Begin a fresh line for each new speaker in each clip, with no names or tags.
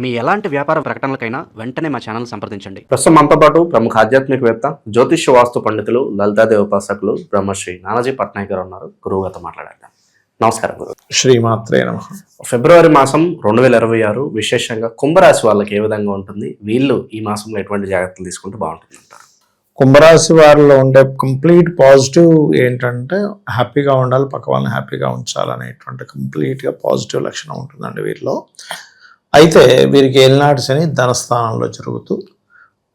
మీ ఎలాంటి వ్యాపార ప్రకటనలకైనా వెంటనే మా ఛానల్ సంప్రదించండి.
ప్రస్తుతం మనతో పాటు ప్రముఖ ఆధ్యాత్మికవేత్త, జ్యోతిష్య వాస్తు పండితులు, లలితాదేవి ఉపాసకులు బ్రహ్మశ్రీ నానాజీ పట్నాయక్ గారు ఉన్నారు. గురువు గారితో మాట్లాడదాం. నమస్కారం గురువు.
శ్రీమాత్రే నమః.
ఫిబ్రవరి మాసం 2026 విశేషంగా కుంభరాశి వాళ్ళకి ఏ విధంగా ఉంటుంది? వీళ్ళు ఈ మాసంలో ఎటువంటి జాగ్రత్తలు తీసుకుంటే బాగుంటుంది అంటారు?
కుంభరాశి వారిలో ఉండే కంప్లీట్ పాజిటివ్ ఏంటంటే హ్యాపీగా ఉండాలి, పక్క వాళ్ళని హ్యాపీగా ఉంచాలనేటువంటి కంప్లీట్గా పాజిటివ్ లక్షణం ఉంటుందండి వీరిలో. అయితే వీరికి ఏలినాటి శని ధనస్థానంలో జరుగుతూ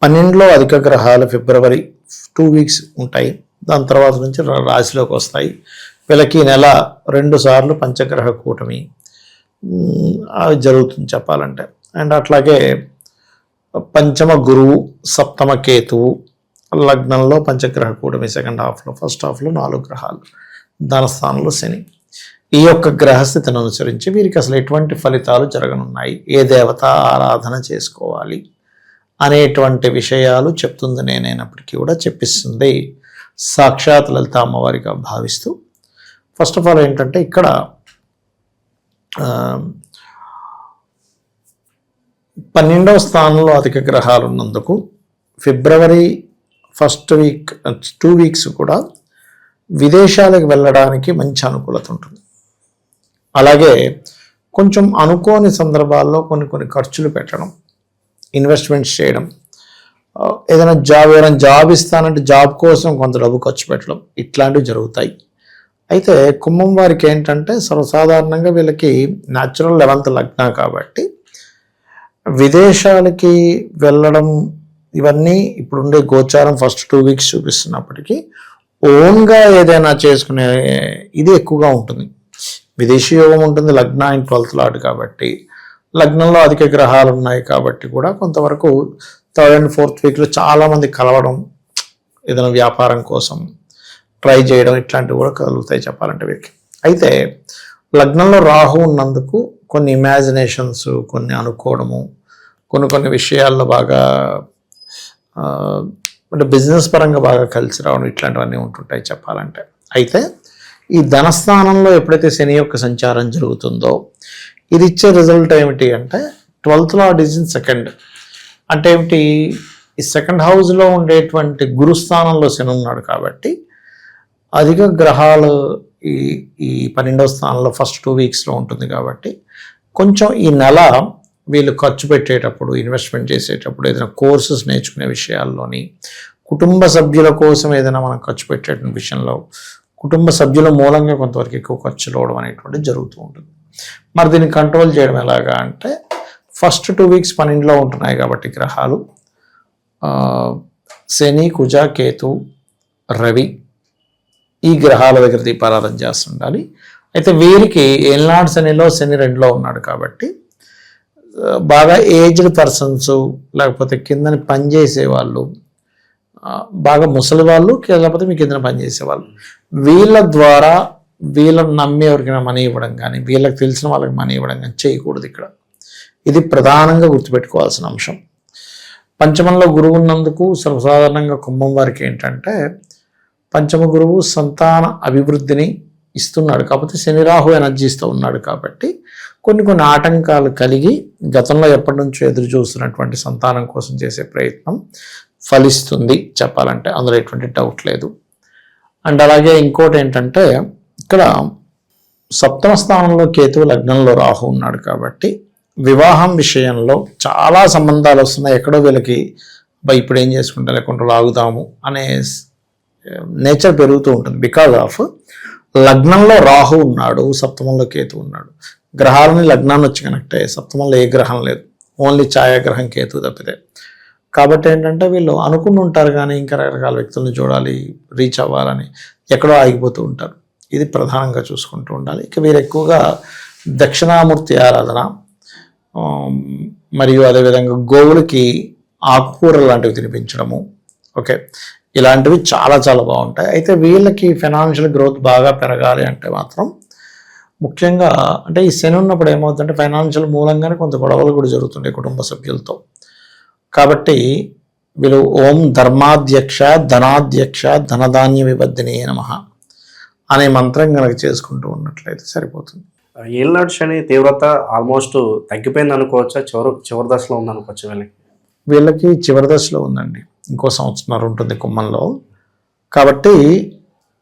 12లో అధిక గ్రహాలు ఫిబ్రవరి 2 వీక్స్ ఉంటాయి. దాని తర్వాత నుంచి రాశిలోకి వస్తాయి. వీళ్ళకి నెల 2 సార్లు పంచగ్రహ కూటమి అవి జరుగుతుంది చెప్పాలంటే. అండ్ అట్లాగే పంచమ గురువు, సప్తమ కేతువు, లగ్నంలో పంచగ్రహ కూటమి సెకండ్ హాఫ్లో, ఫస్ట్ హాఫ్లో 4 గ్రహాలు, ధనస్థానంలో శని. ఈ యొక్క గ్రహస్థితిని అనుసరించి వీరికి అసలు ఎటువంటి ఫలితాలు జరగనున్నాయి, ఏ దేవత ఆరాధన చేసుకోవాలి అనేటువంటి విషయాలు చెప్తుంది నేనైనప్పటికీ కూడా చెప్పిస్తుంది సాక్షాత్ లలిత అమ్మవారిగా భావిస్తూ. ఫస్ట్ ఆఫ్ ఆల్ ఏంటంటే ఇక్కడ 12వ స్థానంలో అధిక గ్రహాలు ఉన్నందుకు ఫిబ్రవరి ఫస్ట్ వీక్ 2 వీక్స్ కూడా విదేశాలకు వెళ్ళడానికి మంచి అనుకూలత ఉంటుంది. అలాగే కొంచెం అనుకోని సందర్భాల్లో కొన్ని ఖర్చులు పెట్టడం, ఇన్వెస్ట్మెంట్స్ చేయడం, ఏదైనా జాబ్ ఇస్తానంటే జాబ్ కోసం కొంత డబ్బు ఖర్చు పెట్టడం, ఇట్లాంటివి జరుగుతాయి. అయితే కుంభం వారికి ఏంటంటే సర్వసాధారణంగా వీళ్ళకి న్యాచురల్ 11th లగ్న కాబట్టి విదేశాలకి వెళ్ళడం ఇవన్నీ ఇప్పుడుండే గోచారం ఫస్ట్ 2 వీక్స్ చూపిస్తున్నప్పటికీ ఓన్గా ఏదైనా చేసుకునే ఇది ఎక్కువగా ఉంటుంది. విదేశీ యోగం ఉంటుంది, లగ్న అండ్ 12th లార్డ్ కాబట్టి, లగ్నంలో అధిక గ్రహాలు ఉన్నాయి కాబట్టి కూడా కొంతవరకు 3rd and 4th వీక్లో చాలామంది కలవడం, ఏదైనా వ్యాపారం కోసం ట్రై చేయడం, ఇట్లాంటివి కూడా కలుగుతాయి చెప్పాలంటే వీరికి. అయితే లగ్నంలో రాహు ఉన్నందుకు కొన్ని ఇమాజినేషన్స్, కొన్ని అనుకోవడము, కొన్ని విషయాల్లో బాగా అంటే బిజినెస్ పరంగా బాగా కలిసి రావడం, ఇట్లాంటివన్నీ ఉంటుంటాయి చెప్పాలంటే. అయితే ఈ ధనస్థానంలో ఎప్పుడైతే శని యొక్క సంచారం జరుగుతుందో ఇది ఇచ్చే రిజల్ట్ ఏమిటి అంటే 12th lord is in second. అంటే ఏమిటి, ఈ సెకండ్ హౌస్లో ఉండేటువంటి గురుస్థానంలో శని ఉన్నాడు కాబట్టి అధిక గ్రహాలు ఈ 12వ స్థానంలో ఫస్ట్ 2 వీక్స్లో ఉంటుంది కాబట్టి కొంచెం ఈ నెల వీళ్ళు ఖర్చు పెట్టేటప్పుడు, ఇన్వెస్ట్మెంట్ చేసేటప్పుడు, ఏదైనా కోర్సెస్ నేర్చుకునే విషయాల్లోని, కుటుంబ సభ్యుల కోసం ఏదైనా మనం ఖర్చు పెట్టేటువంటి విషయంలో కుటుంబ సభ్యుల మూలంగా కొంతవరకు ఎక్కువ ఖర్చులు అవడం అనేటువంటిది జరుగుతూ ఉంటుంది. మరి దీన్ని కంట్రోల్ చేయడం ఎలాగా అంటే ఫస్ట్ 2 వీక్స్ 12లో ఉంటున్నాయి కాబట్టి గ్రహాలు శని, కుజ, కేతు, రవి, ఈ గ్రహాల దగ్గర దీపారాధన చేస్తుండాలి. అయితే వీరికి ఏలినాటి శనిలో శని 2లో ఉన్నాడు కాబట్టి బాగా ఏజ్డ్ పర్సన్స్, లేకపోతే కిందని పనిచేసే వాళ్ళు, బాగా ముసలి వాళ్ళు, లేకపోతే మీ కింద పనిచేసేవాళ్ళు, వీళ్ళ ద్వారా వీళ్ళని నమ్మి ఎవరికైనా మనీ ఇవ్వడం కానీ, వీళ్ళకి తెలిసిన వాళ్ళకి మనీ ఇవ్వడం కానీ చేయకూడదు ఇక్కడ. ఇది ప్రధానంగా గుర్తుపెట్టుకోవాల్సిన అంశం. పంచమంలో గురువు ఉన్నందుకు సర్వసాధారణంగా కుంభం వారికి ఏంటంటే పంచమ గురువు సంతాన అభివృద్ధిని ఇస్తున్నాడు కాబట్టి శని రాహు ఎనర్జీస్తో ఉన్నాడు కాబట్టి కొన్ని ఆటంకాలు కలిగి గతంలో ఎప్పటి నుంచో ఎదురు చూస్తున్నటువంటి సంతానం కోసం చేసే ప్రయత్నం ఫలిస్తుంది చెప్పాలంటే, అందులో ఎటువంటి డౌట్ లేదు. అండ్ అలాగే ఇంకోటి ఏంటంటే ఇక్కడ 7వ స్థానంలో కేతువు, లగ్నంలో రాహు ఉన్నాడు కాబట్టి వివాహం విషయంలో చాలా సంబంధాలు వస్తున్నాయి. ఎక్కడో వీళ్ళకి ఇప్పుడు ఏం చేసుకుంటా లేకుండా ఆగుదాము అనే నేచర్ పెరుగుతూ ఉంటుంది. బికాజ్ ఆఫ్ లగ్నంలో రాహు ఉన్నాడు, సప్తమంలో కేతు ఉన్నాడు. గ్రహాలని లగ్నాన్ని వచ్చి కనెక్ట్ అయ్యాయి, సప్తమంలో ఏ గ్రహం లేదు, ఓన్లీ ఛాయాగ్రహం కేతు తప్పితే. కాబట్టి ఏంటంటే వీళ్ళు అనుకుని ఉంటారు కానీ ఇంకా రకరకాల వ్యక్తులను చూడాలి, రీచ్ అవ్వాలని ఎక్కడో ఆగిపోతూ ఉంటారు. ఇది ప్రధానంగా చూసుకుంటూ ఉండాలి. ఇక వీరు ఎక్కువగా దక్షిణామూర్తి ఆరాధన, మరియు అదేవిధంగా గోవులకి ఆకుకూరలు లాంటివి తినిపించడము, ఓకే, ఇలాంటివి చాలా చాలా బాగుంటాయి. అయితే వీళ్ళకి ఫైనాన్షియల్ గ్రోత్ బాగా పెరగాలి అంటే మాత్రం ముఖ్యంగా అంటే ఈ శని ఉన్నప్పుడు ఏమవుతుందంటే ఫైనాన్షియల్ మూలంగానే కొంత గొడవలు కూడా జరుగుతుంటాయి కుటుంబ సభ్యులతో. కాబట్టి వీళ్ళు ఓం ధర్మాధ్యక్ష ధనాధ్యక్ష ధనధాన్య విబద్ధినే నమః అనే మంత్రం కనుక చేసుకుంటూ ఉన్నట్లయితే సరిపోతుంది.
ఏలినాటి శని తీవ్రత ఆల్మోస్ట్ తగ్గిపోయింది అనుకోవచ్చా? చివరి దశలో ఉంది అనుకోవచ్చు వీళ్ళకి.
వీళ్ళకి చివరి దశలో ఉందండి, ఇంకో సంవత్సరం ఉంటుంది కుమ్మంలో. కాబట్టి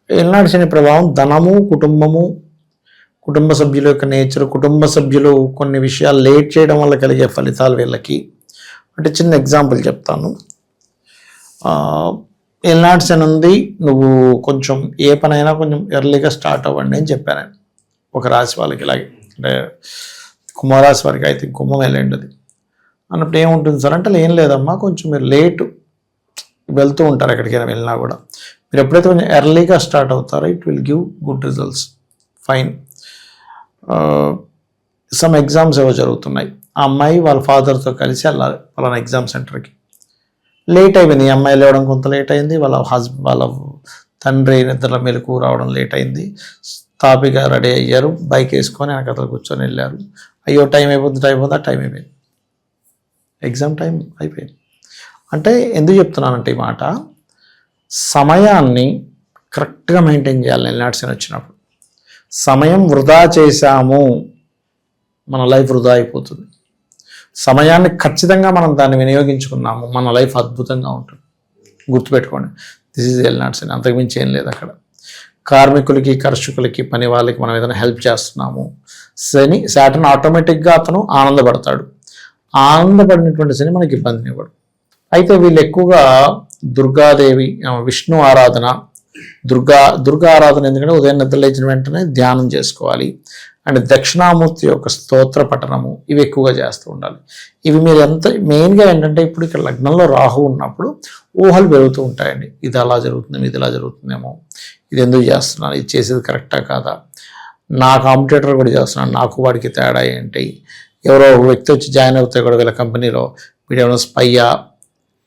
ఏలినాటి శని ప్రభావం ధనము, కుటుంబము, కుటుంబ సభ్యుల యొక్క నేచర్, కుటుంబ సభ్యులు కొన్ని విషయాలు లేట్ చేయడం వల్ల కలిగే ఫలితాలు వీళ్ళకి. అంటే చిన్న ఎగ్జాంపుల్ చెప్తాను. ఏలినాటి శని ఉంది, నువ్వు కొంచెం ఏ పనైనా కొంచెం ఎర్లీగా స్టార్ట్ అవ్వండి అని చెప్పాను ఒక రాశి వాళ్ళకి. ఇలాగే అంటే కుంభరాశి వారికి అయితే కుంభం వెళ్ళండి అన్నప్పుడు ఏముంటుంది సార్ అంటే, ఏం లేదమ్మా, కొంచెం మీరు లేటు వెళ్తూ ఉంటారు ఎక్కడికైనా వెళ్ళినా కూడా, మీరు ఎప్పుడైతే కొంచెం ఎర్లీగా స్టార్ట్ అవుతారో it will give good results. Fine. Some exams ఏవో జరుగుతున్నాయి, ఆ అమ్మాయి వాళ్ళ ఫాదర్తో కలిసి వెళ్ళాలి వాళ్ళ ఎగ్జామ్ సెంటర్కి. లేట్ అయిపోయింది, ఈ అమ్మాయి లేవడం కొంత లేట్ అయింది, వాళ్ళ తండ్రి నిద్ర మెలకు రావడం లేట్ అయింది. తాపిగా రెడీ అయ్యారు, బైక్ వేసుకొని వెనకతలు కూర్చొని వెళ్ళారు. అయ్యో టైం అయిపోతుంది, ఆ టైం అయిపోయింది, ఎగ్జామ్ టైం అయిపోయింది. అంటే ఎందుకు చెప్తున్నానంటే ఈ మాట, సమయాన్ని కరెక్ట్గా మెయింటైన్ చేయాలి. ఏలినాటి శని వచ్చినప్పుడు సమయం వృధా చేశాము, మన లైఫ్ వృధా అయిపోతుంది. సమయాన్ని ఖచ్చితంగా మనం దాన్ని వినియోగించుకున్నాము, మన లైఫ్ అద్భుతంగా ఉంటుంది. గుర్తుపెట్టుకోండి, దిస్ ఈజ్ ఏలినాటి శని, అంతకుమించి ఏం లేదు అక్కడ. కార్మికులకి, కర్షకులకి, పని వాళ్ళకి మనం ఏదైనా హెల్ప్ చేస్తున్నాము, సాటర్న్ ఆటోమేటిక్గా అతను ఆనందపడతాడు. ఆనందపడినటువంటి శని మనకి ఇబ్బందిని ఇవ్వడు. అయితే వీళ్ళు ఎక్కువగా దుర్గాదేవి, విష్ణు ఆరాధన, దుర్గా ఆరాధన, ఎందుకంటే ఉదయం నిద్ర లేచిన వెంటనే ధ్యానం చేసుకోవాలి. అండ్ దక్షిణామూర్తి యొక్క స్తోత్ర పఠనము, ఇవి ఎక్కువగా చేస్తూ ఉండాలి. ఇవి మీరు ఎంత మెయిన్గా ఏంటంటే, ఇప్పుడు ఇక్కడ లగ్నంలో రాహు ఉన్నప్పుడు ఊహలు పెరుగుతూ ఉంటాయండి. ఇది అలా జరుగుతుందేమో, ఇది ఇలా జరుగుతుందేమో, ఇది ఎందుకు చేస్తున్నాను, ఇది చేసేది కరెక్టా కాదా, నా కాంపిటేటర్ కూడా చేస్తున్నాను, నాకు వాడికి తేడా ఏంటి, ఎవరో వ్యక్తి వచ్చి జాయిన్ అవుతాయి కూడా వీళ్ళ కంపెనీలో, వీడేమైనా స్పయ్యా,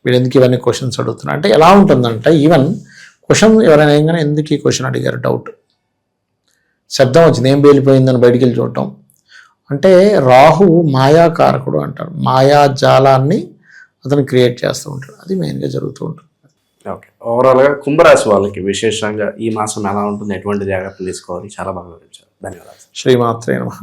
వీడు ఎందుకు ఇవన్నీ క్వశ్చన్స్ అడుగుతున్నా అంటే ఎలా ఉంటుందంటే, ఈవెన్ క్వశ్చన్ ఎవరైనా ఏంగానే ఎందుకు ఈ క్వశ్చన్ అడిగారు డౌట్, శబ్దం వచ్చింది ఏం పేలిపోయిందని బయటికి వెళ్ళి చూడటం. అంటే రాహు మాయాకారకుడు అంటారు, మాయాజాలాన్ని అతను క్రియేట్ చేస్తూ ఉంటాడు. అది మెయిన్గా జరుగుతూ ఉంటుంది.
ఓకే, ఓవరాల్గా కుంభరాశి వాళ్ళకి విశేషంగా ఈ మాసం ఎలా ఉంటుంది, ఎటువంటి జాగ్రత్తలు తీసుకోవాలి, చాలా బాగా వివరించారు. ధన్యవాదాలు.
శ్రీమాత్రే నమః.